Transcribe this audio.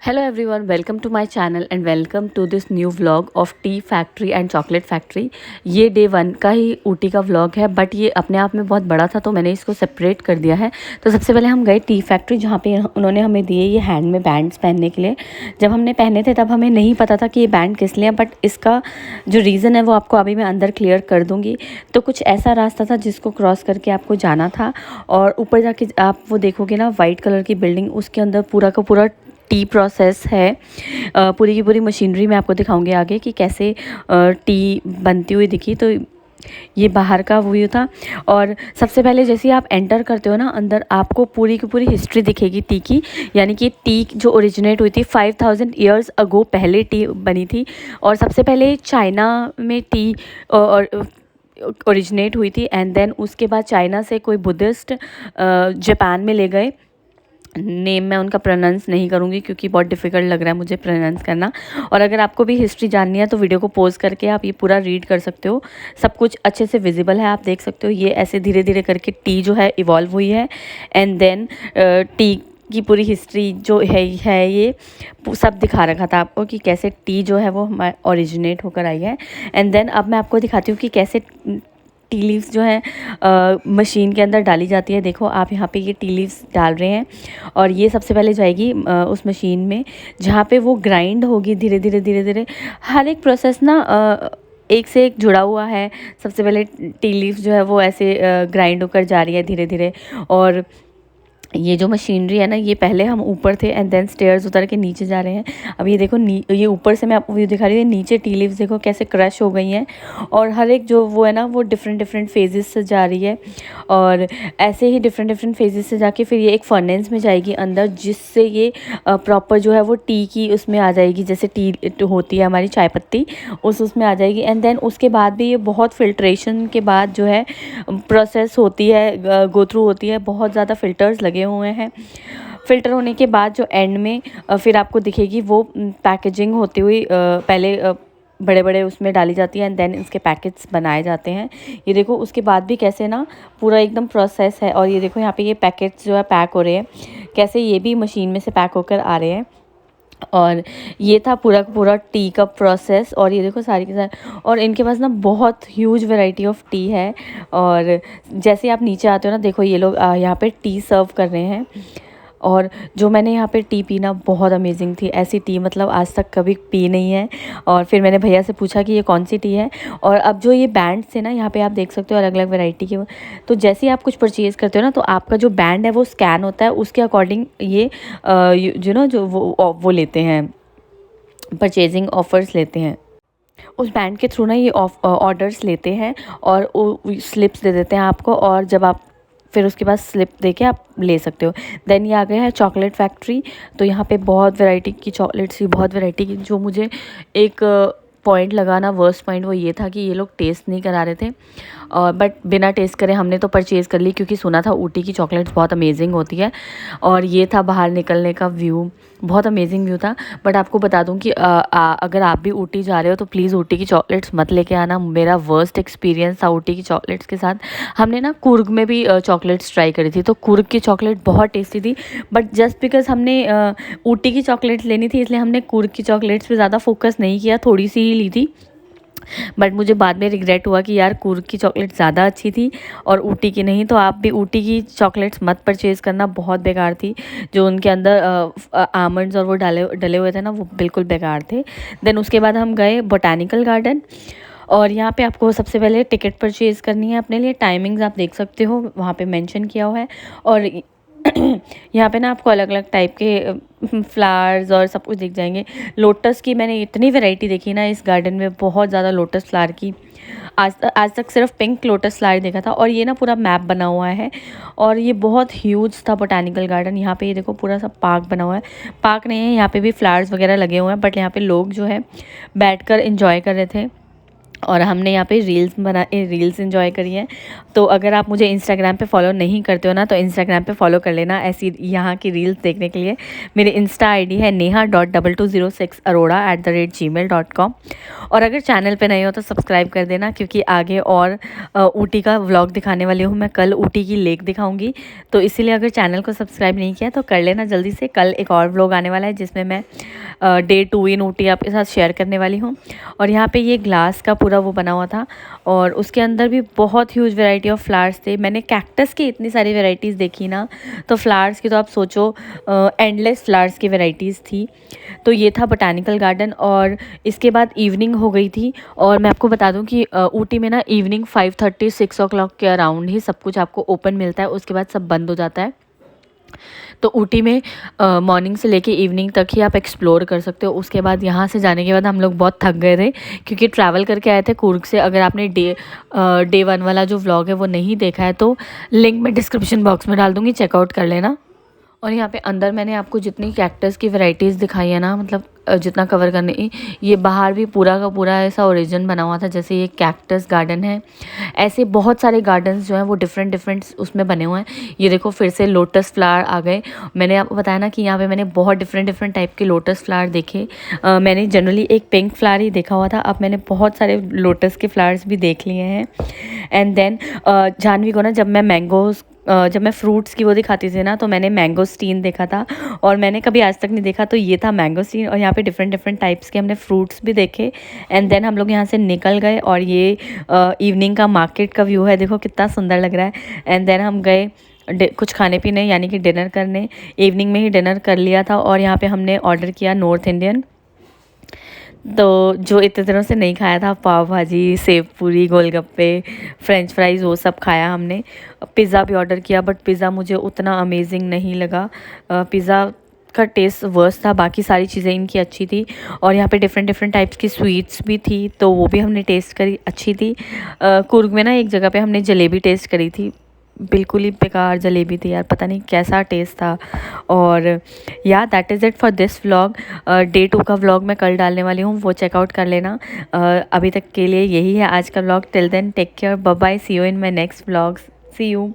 Hello everyone, welcome to my channel and welcome to this new vlog of tea factory and chocolate factory. ये day 1 का ही ऊटी का vlog है, but ये अपने आप में बहुत बड़ा था तो मैंने इसको सेपरेट कर दिया है। तो सबसे पहले हम गए टी फैक्ट्री, जहाँ पे उन्होंने हमें दिए ये हैंड में बैंड्स पहनने के लिए। जब हमने पहने थे तब हमें नहीं पता था कि ये बैंड किस लिए, बट इसका जो रीज़न है वो आपको अभी मैं अंदर क्लियर कर दूँगी। तो कुछ ऐसा रास्ता था जिसको क्रॉस करके आपको जाना था, और ऊपर जाके आप वो देखोगे ना, वाइट कलर की बिल्डिंग, उसके अंदर पूरा का पूरा टी प्रोसेस है। पूरी की पूरी मशीनरी मैं आपको दिखाऊंगी आगे कि कैसे टी बनती हुई दिखी। तो ये बाहर का व्यू था। और सबसे पहले जैसे ही आप एंटर करते हो ना अंदर, आपको पूरी की पूरी हिस्ट्री दिखेगी टी की। यानी कि टी जो ओरिजिनेट हुई थी 5000 ईयर्स अगो, पहले टी बनी थी। और सबसे पहले चाइना में टी और ओरिजिनेट हुई थी, एंड देन उसके बाद चाइना से कोई बुद्धिस्ट जापान में ले गए। नेम मैं उनका प्रोनाउंस नहीं करूँगी क्योंकि बहुत डिफ़िकल्ट लग रहा है मुझे प्रोनाउंस करना। और अगर आपको भी हिस्ट्री जाननी है तो वीडियो को पॉज करके आप ये पूरा रीड कर सकते हो। सब कुछ अच्छे से विजिबल है, आप देख सकते हो। ये ऐसे धीरे धीरे करके टी जो है इवॉल्व हुई है, एंड देन टी की पूरी हिस्ट्री जो है ये सब दिखा रखा था आपको कि कैसे टी जो है वो हमारे ओरिजिनेट होकर आई है। एंड देन अब मैं आपको दिखाती हूँ कि कैसे टी लीव्स जो है मशीन के अंदर डाली जाती है। देखो आप यहाँ पे ये टी लीव्स डाल रहे हैं, और ये सबसे पहले जाएगी उस मशीन में, जहाँ पे वो ग्राइंड होगी धीरे धीरे धीरे धीरे। हर एक प्रोसेस ना एक से एक जुड़ा हुआ है। सबसे पहले टी लीव्स जो है वो ऐसे ग्राइंड होकर जा रही है धीरे धीरे। और ये जो मशीनरी है ना, ये पहले हम ऊपर थे एंड देन स्टेयर्स उतर के नीचे जा रहे हैं। अब ये देखो, ये ऊपर से मैं आपको व्यू दिखा रही हूँ। नीचे टी लीव्स देखो कैसे क्रश हो गई हैं, और हर एक जो वो है ना वो डिफरेंट डिफरेंट फेजेस से जा रही है। और ऐसे ही डिफरेंट डिफरेंट फेजेस से जाके फिर ये एक फर्नेस में जाएगी अंदर, जिससे ये प्रॉपर जो है वो टी की उसमें आ जाएगी। जैसे टी होती है हमारी चाय पत्ती, उसमें आ जाएगी। एंड देन उसके बाद भी ये बहुत फिल्ट्रेशन के बाद जो है प्रोसेस होती है, गो थ्रू होती है। बहुत ज़्यादा फ़िल्टर्स लगे हुए हैं। फ़िल्टर होने के बाद जो एंड में फिर आपको दिखेगी वो पैकेजिंग होती हुई। पहले बड़े बड़े उसमें डाली जाती है, एंड देन इसके पैकेट्स बनाए जाते हैं। ये देखो उसके बाद भी कैसे ना पूरा एकदम प्रोसेस है। और ये देखो यहाँ पे ये पैकेट्स जो है पैक हो रहे हैं, कैसे ये भी मशीन में से पैक होकर आ रहे हैं। और ये था पूरा का पूरा टी का प्रोसेस। और ये देखो सारी के सारी, और इनके पास ना बहुत ह्यूज वैरायटी ऑफ टी है। और जैसे आप नीचे आते हो ना, देखो ये लोग यहाँ पे टी सर्व कर रहे हैं। और जो मैंने यहाँ पे टी पी ना, बहुत अमेजिंग थी। ऐसी टी मतलब आज तक कभी पी नहीं है। और फिर मैंने भैया से पूछा कि ये कौन सी टी है। और अब जो ये बैंड थे ना, यहाँ पे आप देख सकते हो अलग अलग वैरायटी के। तो जैसे ही आप कुछ परचेज़ करते हो ना, तो आपका जो बैंड है वो स्कैन होता है, उसके अकॉर्डिंग ये जो ना जो वो लेते हैं, परचेजिंग ऑफर्स लेते हैं। उस बैंड के थ्रू ना ये ऑर्डर्स लेते हैं, और वो स्लिप्स दे देते हैं आपको। और जब आप फिर उसके बाद स्लिप देके आप ले सकते हो। देन ये आ गया है चॉकलेट फैक्ट्री। तो यहाँ पे बहुत वैरायटी की चॉकलेट्स थी, बहुत वैरायटी की। जो मुझे एक पॉइंट लगा ना, वर्स्ट पॉइंट, वो ये था कि ये लोग टेस्ट नहीं करा रहे थे। और बट बिना टेस्ट करे हमने तो परचेज़ कर ली, क्योंकि सुना था ऊटी की चॉकलेट्स बहुत अमेजिंग होती है। और ये था बाहर निकलने का व्यू, बहुत अमेजिंग व्यू था। बट आपको बता दूं कि अगर आप भी ऊटी जा रहे हो तो प्लीज़ ऊटी की चॉकलेट्स मत लेके आना। मेरा वर्स्ट एक्सपीरियंस था ऊटी की चॉकलेट्स के साथ। हमने ना कुर्ग में भी चॉकलेट्स ट्राई करी थी, तो कुर्ग की चॉकलेट बहुत टेस्टी थी। बट जस्ट बिकॉज हमने ऊटी की चॉकलेट्स लेनी थी, इसलिए हमने कुर्ग की चॉकलेट्स पे ज़्यादा फोकस नहीं किया, थोड़ी सी ही ली थी। बट मुझे बाद में रिग्रेट हुआ कि यार कुर्ग की चॉकलेट ज़्यादा अच्छी थी और ऊटी की नहीं। तो आप भी ऊटी की चॉकलेट्स मत परचेज़ करना, बहुत बेकार थी। जो उनके अंदर आमंड्स और वो डले डले हुए थे ना, वो बिल्कुल बेकार थे। देन उसके बाद हम गए बोटानिकल गार्डन, और यहाँ पे आपको सबसे पहले टिकट परचेज़ करनी है अपने लिए। टाइमिंग्स आप देख सकते हो, वहाँ पे मेंशन किया हुआ है। और यहाँ पे ना आपको अलग अलग टाइप के फ्लावर्स और सब कुछ दिख जाएंगे। लोटस की मैंने इतनी वैरायटी देखी ना इस गार्डन में, बहुत ज़्यादा लोटस फ्लावर की। आज तक सिर्फ पिंक लोटस फ्लावर देखा था। और ये ना पूरा मैप बना हुआ है, और ये बहुत ह्यूज था बोटानिकल गार्डन। यहाँ पे ये देखो पूरा सा पार्क बना हुआ है। पार्क नहीं है, यहाँ पे भी फ्लावर्स वगैरह लगे हुए हैं, बट यहाँ पे लोग जो है बैठकर एंजॉय कर रहे थे। और हमने यहाँ पे रील्स एंजॉय करी हैं। तो अगर आप मुझे इंस्टाग्राम पे फॉलो नहीं करते हो ना, तो इंस्टाग्राम पे फॉलो कर लेना ऐसी यहाँ की रील्स देखने के लिए। मेरी इंस्टा आईडी है neha.2206aroda@gmail.com। और अगर चैनल पे नहीं हो तो सब्सक्राइब कर देना, क्योंकि आगे और ऊटी का व्लॉग दिखाने वाली हूँ मैं। कल ऊटी की लेक दिखाऊँगी, तो इसीलिए अगर चैनल को सब्सक्राइब नहीं किया तो कर लेना जल्दी से। कल एक और व्लॉग आने वाला है जिसमें मैं डे 2 इन ऊटी आपके साथ शेयर करने वाली हूँ। और यहाँ पे ये ग्लास का पूरा वो बना हुआ था, और उसके अंदर भी बहुत ह्यूज वैरायटी ऑफ फ्लावर्स थे। मैंने कैक्टस की इतनी सारी वैरायटीज़ देखी ना, तो फ्लावर्स की तो आप सोचो एंडलेस फ्लावर्स की वैरायटीज़ थी। तो ये था बोटानिकल गार्डन। और इसके बाद इवनिंग हो गई थी, और मैं आपको बता दूं कि ऊटी में ना इवनिंग 5:30 6 o'clock के अराउंड ही सब कुछ आपको ओपन मिलता है, उसके बाद सब बंद हो जाता है। तो ऊटी में मॉर्निंग से लेके इवनिंग तक ही आप एक्सप्लोर कर सकते हो। उसके बाद यहाँ से जाने के बाद हम लोग बहुत थक गए थे, क्योंकि ट्रैवल करके आए थे कूर्ग से। अगर आपने डे 1 वाला जो व्लॉग है वो नहीं देखा है तो लिंक मैं डिस्क्रिप्शन बॉक्स में डाल दूँगी, चेकआउट कर लेना। और यहाँ पे अंदर मैंने आपको जितनी कैक्टस की वैरायटीज़ दिखाई है ना, मतलब जितना कवर करने की, ये बाहर भी पूरा का पूरा ऐसा ओरिजिन बना हुआ था। जैसे ये कैक्टस गार्डन है, ऐसे बहुत सारे गार्डन्स जो हैं वो डिफरेंट उसमें बने हुए हैं। ये देखो फिर से लोटस फ्लावर आ गए। मैंने आपको बताया ना कि यहाँ पे मैंने बहुत डिफरेंट टाइप के लोटस फ्लावर देखे। मैंने जनरली एक पिंक फ्लावर ही देखा हुआ था, अब मैंने बहुत सारे लोटस के फ्लावर्स भी देख लिए हैं। एंड देन जानवी को ना जब मैं फ्रूट्स की वो दिखाती थी ना, तो मैंने मैंगोस्टीन देखा था, और मैंने कभी आज तक नहीं देखा, तो ये था मैंगोस्टीन। और यहाँ पे डिफरेंट टाइप्स के हमने फ्रूट्स भी देखे। एंड देन हम लोग यहाँ से निकल गए, और ये इवनिंग का मार्केट का व्यू है, देखो कितना सुंदर लग रहा है। एंड देन हम गए कुछ खाने पीने यानी कि डिनर करने। इवनिंग में ही डिनर कर लिया था, और यहाँ पे हमने ऑर्डर किया नॉर्थ इंडियन। तो जो इतने दिनों से नहीं खाया था, पाव भाजी, सेव पूरी, गोलगप्पे, फ्रेंच फ्राइज़, वो सब खाया हमने। पिज़्ज़ा भी ऑर्डर किया, बट पिज़्ज़ा मुझे उतना अमेजिंग नहीं लगा। पिज़्ज़ा का टेस्ट वर्स्ट था, बाकी सारी चीज़ें इनकी अच्छी थी। और यहाँ पे डिफरेंट टाइप्स की स्वीट्स भी थी, तो वो भी हमने टेस्ट करी, अच्छी थी। कुर्ग में ना एक जगह पे हमने जलेबी टेस्ट करी थी, बिल्कुल ही बेकार जलेबी थी यार, पता नहीं कैसा टेस्ट था। और या that is it for this vlog. Day 2 का व्लॉग मैं कल डालने वाली हूँ, वो चेकआउट कर लेना। अभी तक के लिए यही है आज का vlog. Till then take care, bye bye, see you in my next vlogs, see you.